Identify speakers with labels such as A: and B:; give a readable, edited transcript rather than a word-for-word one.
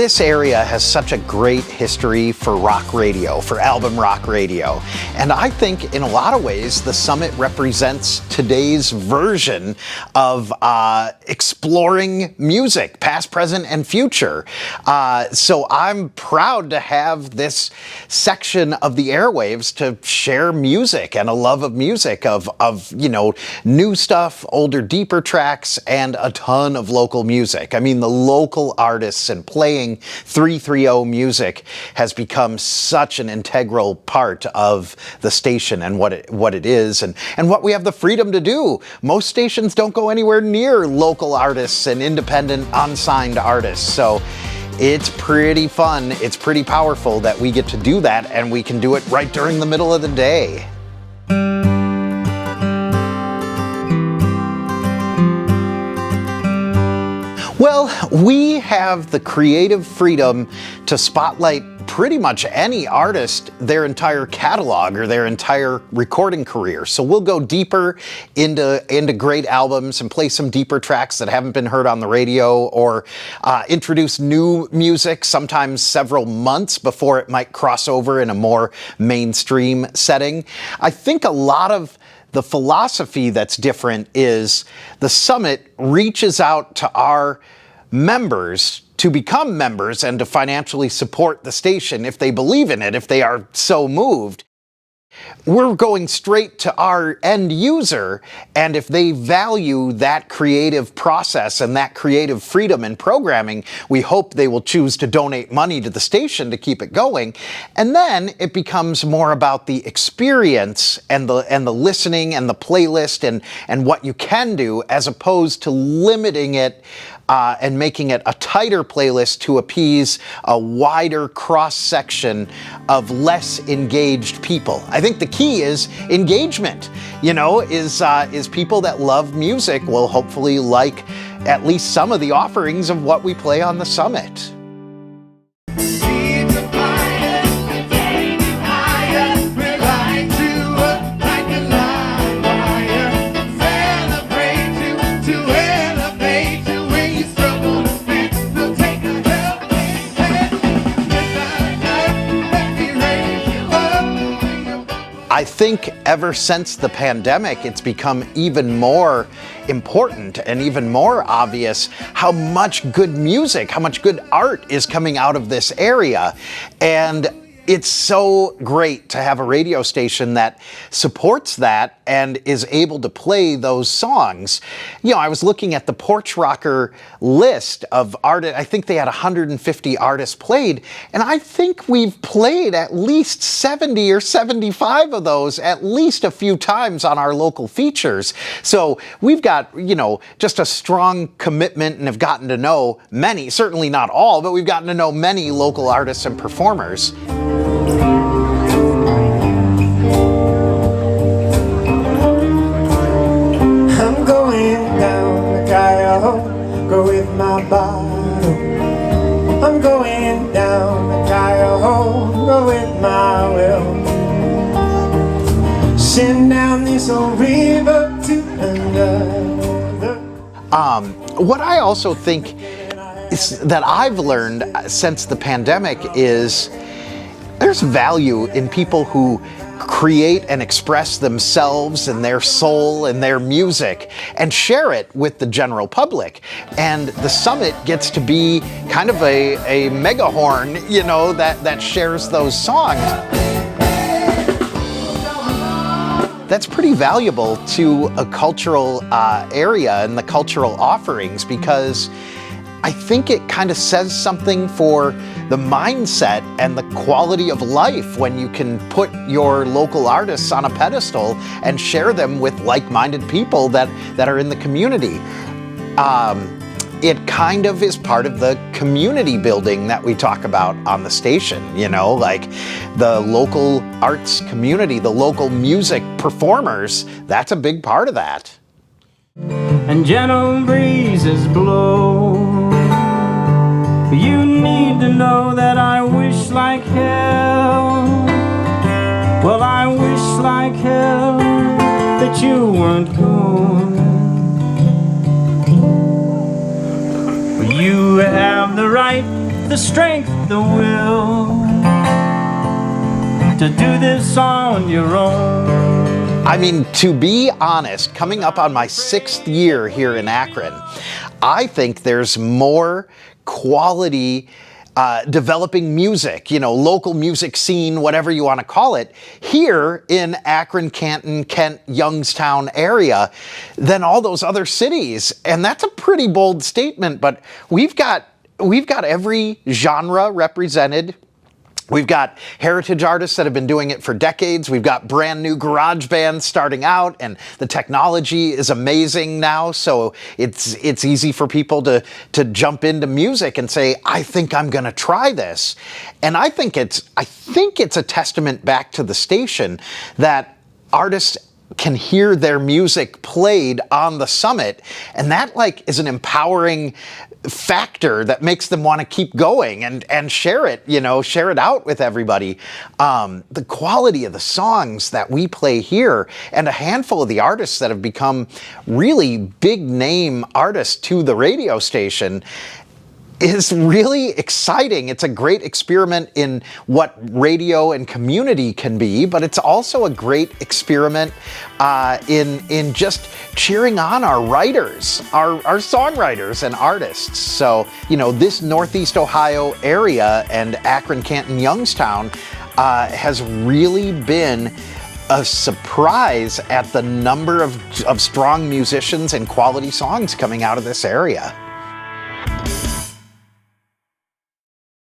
A: This area has such a great history for rock radio, for album rock radio. And I think in a lot of ways, the Summit represents today's version of exploring music, past, present, and future. So I'm proud to have this section of the airwaves to share music and a love of music, of new stuff, older, deeper tracks, and a ton of local music. I mean, the local artists and playing 330 music has become such an integral part of the station and what it is and what we have the freedom to do. Most stations don't go anywhere near local artists and independent unsigned artists. So it's pretty fun. It's pretty powerful that we get to do that, and we can do it right during the middle of the day. Well, we have the creative freedom to spotlight pretty much any artist, their entire catalog or their entire recording career. So we'll go deeper into great albums and play some deeper tracks that haven't been heard on the radio, or introduce new music sometimes several months before it might cross over in a more mainstream setting. I think a lot of the philosophy that's different is the Summit reaches out to our members to become members and to financially support the station if they believe in it, if they are so moved. We're going straight to our end user, and if they value that creative process and that creative freedom in programming, we hope they will choose to donate money to the station to keep it going. And then it becomes more about the experience and the listening and the playlist and what you can do, as opposed to limiting it and making it a tighter playlist to appease a wider cross-section of less engaged people. I think the key is engagement, is people that love music will hopefully like at least some of the offerings of what we play on the Summit. I think ever since the pandemic, it's become even more important and even more obvious how much good music, how much good art is coming out of this area. And it's so great to have a radio station that supports that and is able to play those songs. I was looking at the Porchrokr list of artists. I think they had 150 artists played, and I think we've played at least 70 or 75 of those at least a few times on our local features. So we've got, just a strong commitment and have gotten to know many, certainly not all, but we've gotten to know many local artists and performers.
B: I'm going down the Cuyahoga, go with my bottle. I'm going down the Cuyahoga, go with my will. Send down this old river to another.
A: What I also think is that I've learned since the pandemic is there's value in people who create and express themselves and their soul and their music and share it with the general public. And the Summit gets to be kind of a megahorn, that shares those songs. That's pretty valuable to a cultural area and the cultural offerings, because I think it kind of says something for the mindset and the quality of life when you can put your local artists on a pedestal and share them with like-minded people that are in the community. It kind of is part of the community building that we talk about on the station, like the local arts community, the local music performers. That's a big part of that.
C: And gentle breezes blow. You need to know that I wish like hell. Well, I wish like hell that you weren't gone. You have the right the strength, the will to do this on your own.
A: I mean, to be honest, coming up on my 6th year here in Akron, I think there's more quality developing music, local music scene, whatever you want to call it, here in Akron, Canton, Kent, Youngstown area than all those other cities. And that's a pretty bold statement, but we've got every genre represented. We've got heritage artists that have been doing it for decades. We've got brand new garage bands starting out, and the technology is amazing now. So it's easy for people to jump into music and say, I think I'm going to try this. And I think it's a testament back to the station that artists can hear their music played on the summit, and that is an empowering factor that makes them want to keep going and share it out with everybody. The quality of the songs that we play here, and a handful of the artists that have become really big name artists to the radio station, is really exciting. It's a great experiment in what radio and community can be, but it's also a great experiment in just cheering on our writers, our songwriters and artists. So, this Northeast Ohio area and Akron, Canton, Youngstown has really been a surprise at the number of strong musicians and quality songs coming out of this area.